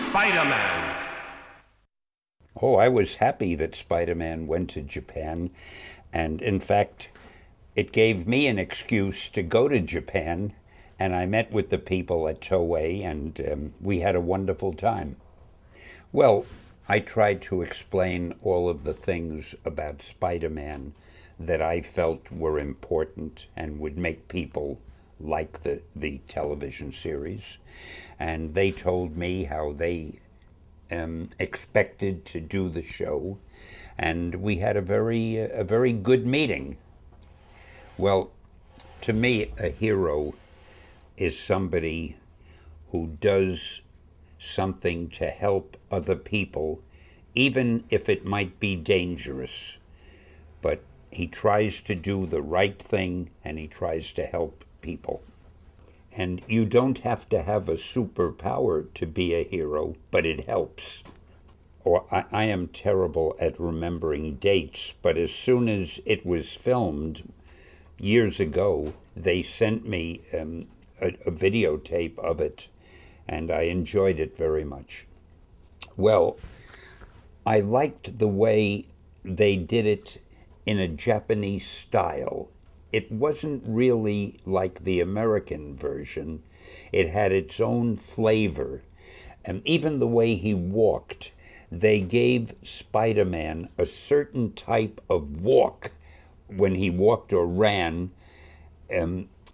Spider-Man. Oh, I was happy that Spider-Man went to Japan, and in fact, it gave me an excuse to go to Japan, and I met with the people at Toei, and we had a wonderful time. Well, I tried to explain all of the things about Spider-Man that I felt were important and would make people like the television series. And they told me how they expected to do the show, and we had a very good meeting. Well, to me, a hero is somebody who does something to help other people, even if it might be dangerous. But he tries to do the right thing and he tries to help people. And you don't have to have a superpower to be a hero, but it helps. Or I am terrible at remembering dates, but as soon as it was filmed years ago, they sent me a videotape of it, and I enjoyed it very much. Well, I liked the way they did it in a Japanese style. It wasn't really like the American version. It had its own flavor. And even the way he walked, they gave Spider-Man a certain type of walk when he walked or ran,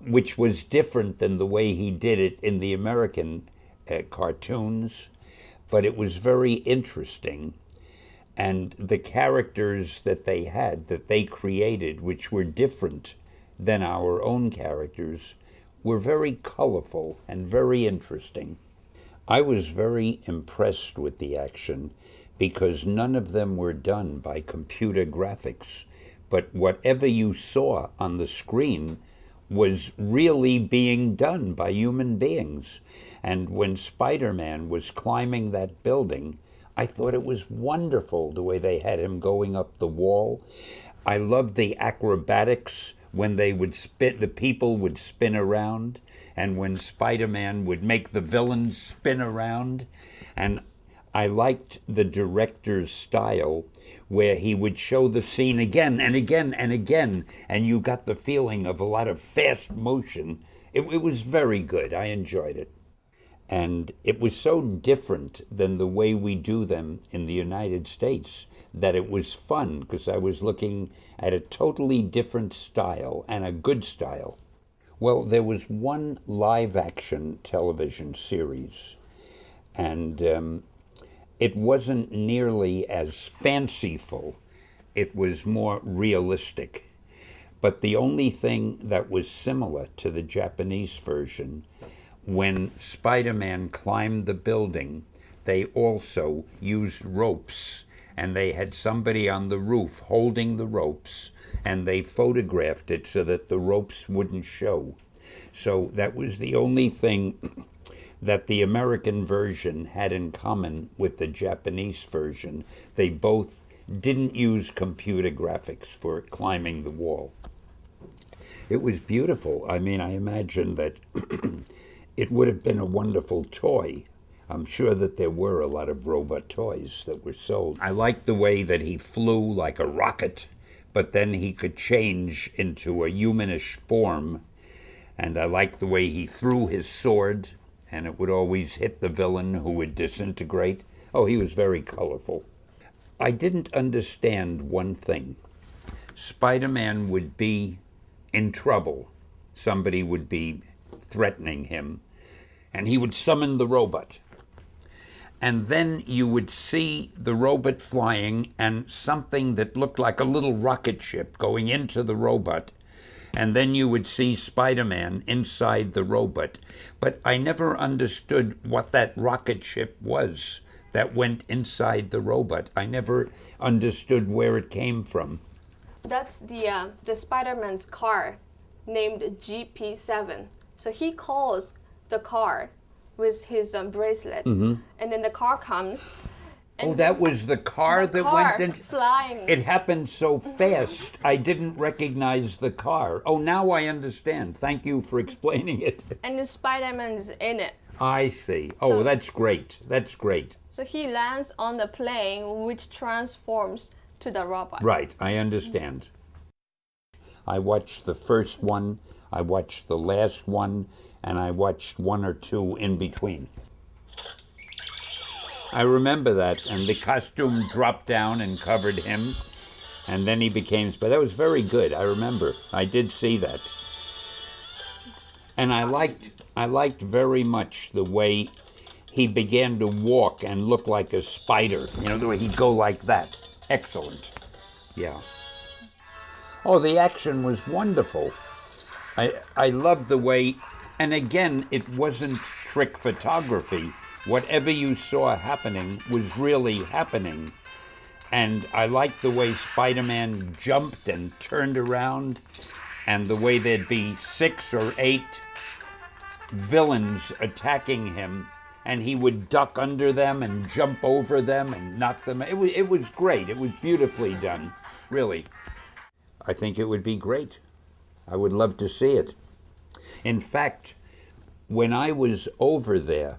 which was different than the way he did it in the American cartoons. But it was very interesting. And the characters that they had, that they created, which were different than our own characters, were very colorful and very interesting. I was very impressed with the action because none of them were done by computer graphics, but whatever you saw on the screen was really being done by human beings. And when Spider-Man was climbing that building, I thought it was wonderful the way they had him going up the wall. I loved the acrobatics when they would spin, the people would spin around, and when Spider-Man would make the villains spin around. And I liked the director's style where he would show the scene again and again and again, and you got the feeling of a lot of fast motion. It was very good. I enjoyed it. And it was so different than the way we do them in the United States that it was fun because I was looking at a totally different style and a good style. Well, there was one live action television series, and it wasn't nearly as fanciful. It was more realistic. But the only thing that was similar to the Japanese version, when Spider-Man climbed the building, they also used ropes, and they had somebody on the roof holding the ropes, and they photographed it so that the ropes wouldn't show. So that was the only thing that the American version had in common with the Japanese version. They both didn't use computer graphics for climbing the wall. It was beautiful. I mean, I imagine that it would have been a wonderful toy. I'm sure that there were a lot of robot toys that were sold. I liked the way that he flew like a rocket, but then he could change into a humanish form. And I liked the way he threw his sword, and it would always hit the villain who would disintegrate. Oh, he was very colorful. I didn't understand one thing. Spider-Man would be in trouble. Somebody would be threatening him, and he would summon the robot. And then you would see the robot flying and something that looked like a little rocket ship going into the robot. And then you would see Spider-Man inside the robot. But I never understood what that rocket ship was that went inside the robot. I never understood where it came from. That's the Spider-Man's car named GP7. So he calls the car with his bracelet, and then the car comes, Oh, And that was the car the that car went in. flying. It happened so fast, I didn't recognize the car. Oh, now I understand. Thank you for explaining it. and the Spider-Man's in it. I see. Oh, So- that's great. That's great. So he lands on the plane, which transforms to the robot. Right, I understand. I watched the first one, I watched the last one, and I watched one or two in between. I remember that, and the costume dropped down and covered him, and then he became. But that was very good. I remember. I did see that, and I liked very much the way he began to walk and look like a spider. You know, the way he'd go like that. Excellent. Yeah. Oh, the action was wonderful. I loved the way, and again, it wasn't trick photography. Whatever you saw happening was really happening. And I liked the way Spider-Man jumped and turned around, and the way there'd be 6 or 8 villains attacking him, and he would duck under them and jump over them and knock them. It was great. It was beautifully done, really. I think it would be great. I would love to see it. In fact, when I was over there,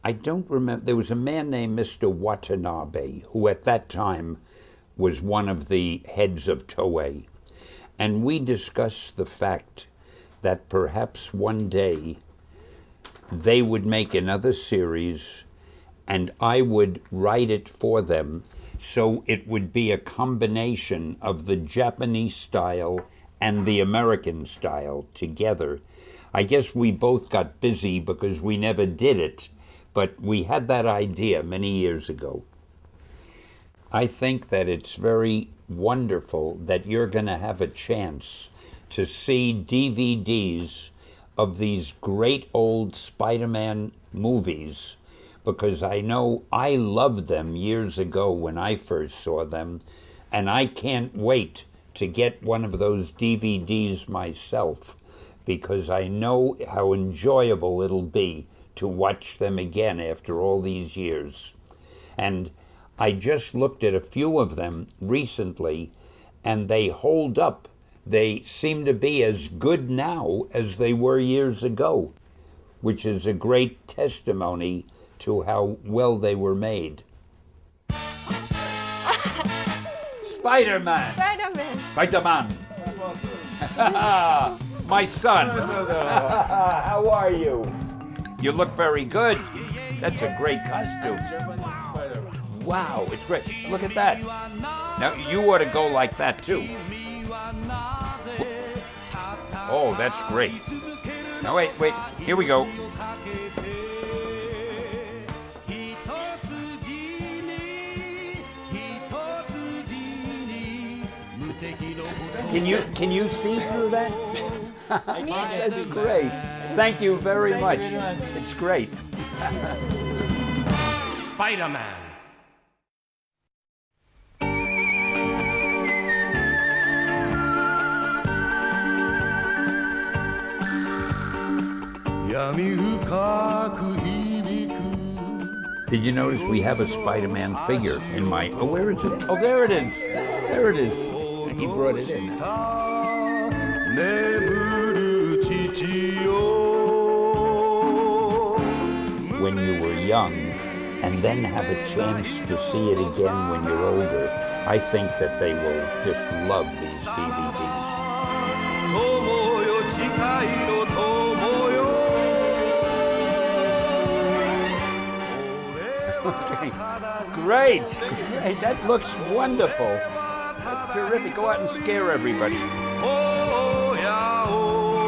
I don't remember, there was a man named Mr. Watanabe, who at that time was one of the heads of Toei. And we discussed the fact that perhaps one day they would make another series and I would write it for them, so it would be a combination of the Japanese style and the American style together. I guess we both got busy because we never did it, but we had that idea many years ago. I think that it's very wonderful that you're going to have a chance to see DVDs of these great old Spider-Man movies, because I know I loved them years ago when I first saw them, and I can't wait to get one of those DVDs myself, because I know how enjoyable it'll be to watch them again after all these years. And I just looked at a few of them recently, and they hold up. They seem to be as good now as they were years ago, which is a great testimony to how well they were made. Spider-Man! Spider-Man. Spider-Man! My son! How are you? You look very good. That's a great costume. Japanese Spider-Man. Wow, it's great. Look at that. Now, you ought to go like that, too. Oh, that's great. Now, wait. Here we go. Can you see through that? That's great. Thank you very much. It's great. Spider-Man. Did you notice we have a Spider-Man figure in my... Oh, where is it? Oh, there it is. There it is. He brought it in. When you were young, and then have a chance to see it again when you're older, I think that they will just love these DVDs. Okay. Great. That looks wonderful. That's terrific. Go out and scare everybody. Oh, yeah, oh.